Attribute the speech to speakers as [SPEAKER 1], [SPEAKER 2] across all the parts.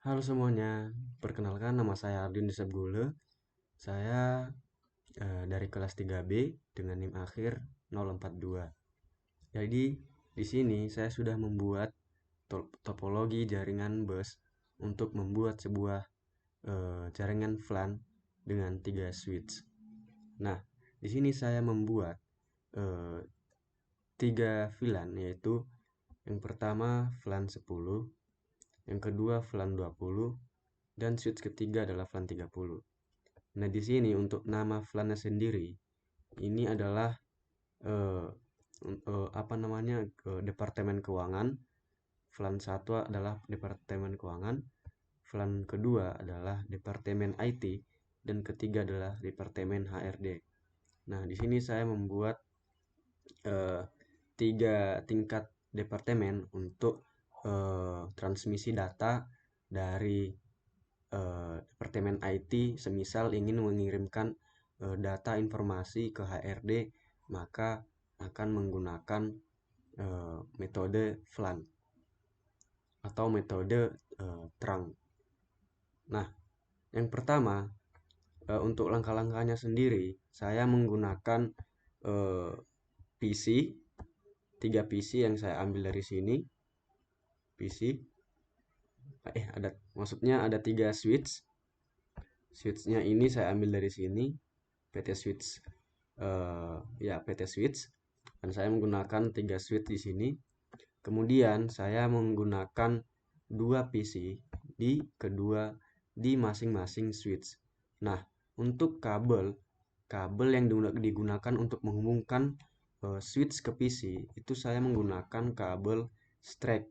[SPEAKER 1] Halo semuanya, perkenalkan nama saya Ardin Disebgule. Saya dari kelas 3B dengan NIM akhir 042. Jadi di sini saya sudah membuat topologi jaringan bus untuk membuat sebuah jaringan VLAN dengan 3 switch. Nah, di sini saya membuat eh, 3 VLAN, yaitu yang pertama VLAN 10, yang kedua VLAN 20, dan switch ketiga adalah VLAN 30. Nah, di sini untuk nama VLAN-nya sendiri, ini adalah eh, apa namanya, Departemen Keuangan. VLAN 1 adalah Departemen Keuangan, VLAN kedua adalah Departemen IT, dan ketiga adalah Departemen HRD. Nah, di sini saya membuat eh, 3 tingkat departemen untuk transmisi data dari Departemen IT. Semisal ingin mengirimkan data informasi ke HRD, maka akan menggunakan metode VLAN atau metode terang. Nah, yang pertama, untuk langkah-langkahnya sendiri, saya menggunakan PC, 3 PC yang saya ambil dari sini. PC, maksudnya ada 3 switch. Switchnya ini saya ambil dari sini, PT Switch, ya PT Switch, dan saya menggunakan 3 switch di sini. Kemudian saya menggunakan 2 PC di masing-masing switch. Nah, untuk kabel yang digunakan untuk menghubungkan switch ke PC itu saya menggunakan kabel strap.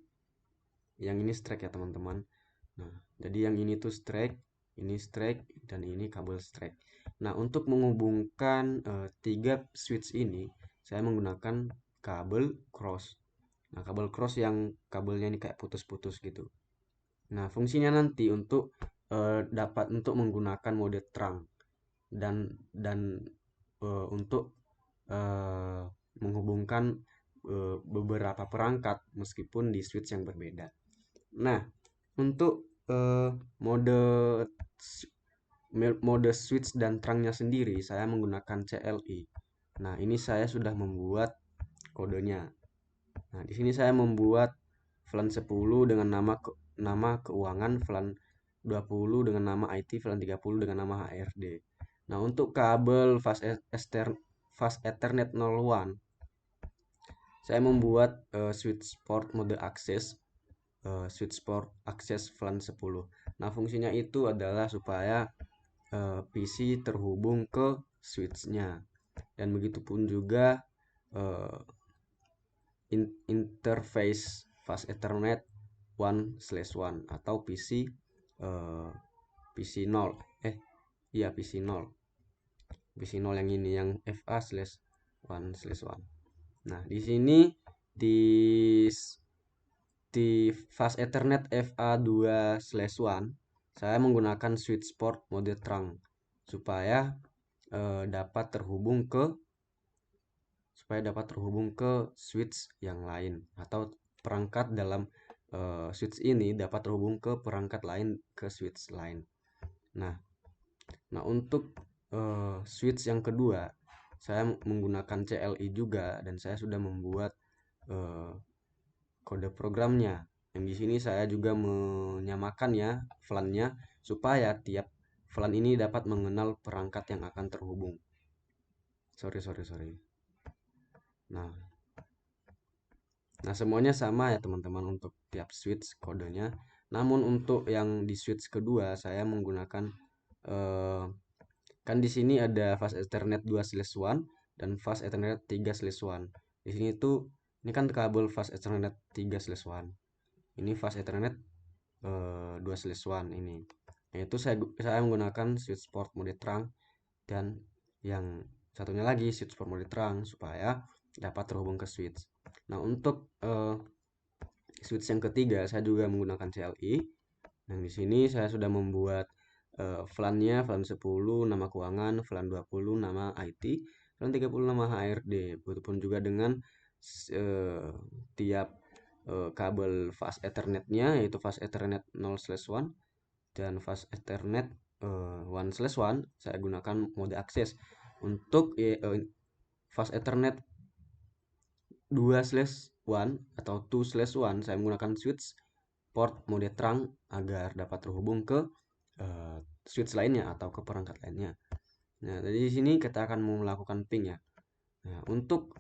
[SPEAKER 1] Yang ini strap ya teman-teman. Nah, jadi yang ini tuh strap, ini strap, dan ini kabel strap. Nah, untuk menghubungkan 3 switch ini, saya menggunakan kabel cross. Nah, kabel cross yang kabelnya ini kayak putus-putus gitu. Nah, fungsinya nanti untuk dapat untuk menggunakan mode terang dan untuk eh, menghubungkan beberapa perangkat meskipun di switch yang berbeda. Nah, untuk eh, mode mode switch dan terangnya sendiri saya menggunakan CLI. Nah, ini saya sudah membuat kodenya. Nah, di sini saya membuat VLAN 10 dengan nama keuangan, VLAN 20 dengan nama IT, VLAN 30 dengan nama HRD. Nah, untuk kabel fast Ethernet 01, saya membuat switch port mode akses, switch port akses VLAN 10. Nah, fungsinya itu adalah supaya PC terhubung ke switchnya. Dan begitupun juga eh, interface fast Ethernet 1/1 atau PC 0. Iya PC 0. PC 0 yang ini yang FA/1/1. Nah, di sini di di fast Ethernet FA2/1 saya menggunakan switch port mode terang supaya dapat terhubung ke switch yang lain atau perangkat dalam switch ini dapat terhubung ke perangkat lain ke switch lain. Nah, untuk switch yang kedua saya menggunakan CLI juga dan saya sudah membuat eh, kode programnya. Yang di sini saya juga menyamakan ya VLAN-nya supaya tiap VLAN ini dapat mengenal perangkat yang akan terhubung. Sorry. Nah, semuanya sama ya teman-teman untuk tiap switch kodenya. Namun untuk yang di switch kedua saya menggunakan eh, kan di sini ada fast Ethernet 2/1 dan fast Ethernet 3/1. Di sini tuh ini kan kabel fast Ethernet 3/1. Ini fast Ethernet 2/1 ini. Yaitu saya menggunakan switch port mode terang dan yang satunya lagi switch port mode terang supaya dapat terhubung ke switch. Nah, untuk switch yang ketiga saya juga menggunakan CLI. Nah, di sini saya sudah membuat VLAN-nya, VLAN 10 nama keuangan, VLAN 20 nama IT, VLAN 30 nama HRD. Begitupun juga dengan tiap kabel fast Ethernetnya, yaitu fast Ethernet 0/1 dan fast Ethernet 1/1. Saya gunakan mode akses. Untuk fast Ethernet 2/1 atau 2/1, saya menggunakan switch port mode terang agar dapat terhubung ke switch lainnya atau ke perangkat lainnya. Nah, dari sini kita akan melakukan ping ya. Nah, untuk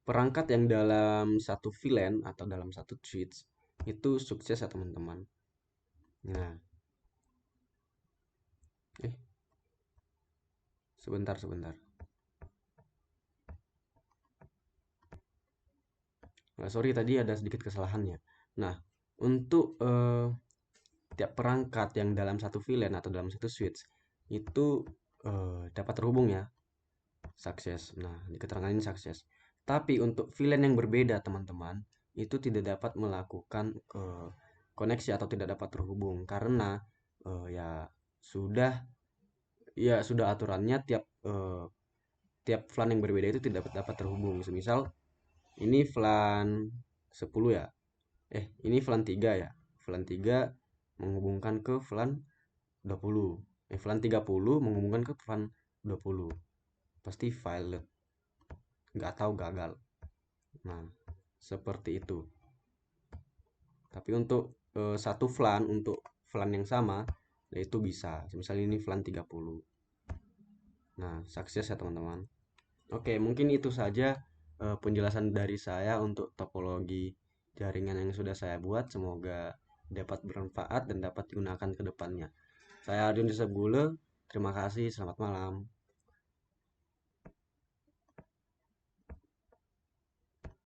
[SPEAKER 1] perangkat yang dalam satu VLAN atau dalam satu switch itu sukses ya teman-teman. Nah, sebentar. Nah, sorry tadi ada sedikit kesalahannya. Nah, untuk tiap perangkat yang dalam satu VLAN atau dalam satu switch itu dapat terhubung ya, sukses. Nah, di keterangan ini sukses. Tapi untuk VLAN yang berbeda teman-teman itu tidak dapat melakukan koneksi atau tidak dapat terhubung karena ya sudah aturannya tiap VLAN yang berbeda itu tidak dapat terhubung. Semisal ini VLAN 10 ya. Ini VLAN 3 ya. VLAN 3 menghubungkan ke VLAN 20. VLAN 30 menghubungkan ke VLAN 20. Pasti failed. Nggak tahu gagal. Nah, seperti itu. Tapi untuk satu VLAN, untuk VLAN yang sama, yaitu bisa. Misalnya ini VLAN 30. Nah, sukses ya teman-teman. Oke, mungkin itu saja penjelasan dari saya untuk topologi jaringan yang sudah saya buat. Semoga dapat bermanfaat dan dapat digunakan ke depannya. Saya Arjun Joseph Gule. Terima kasih. Selamat malam.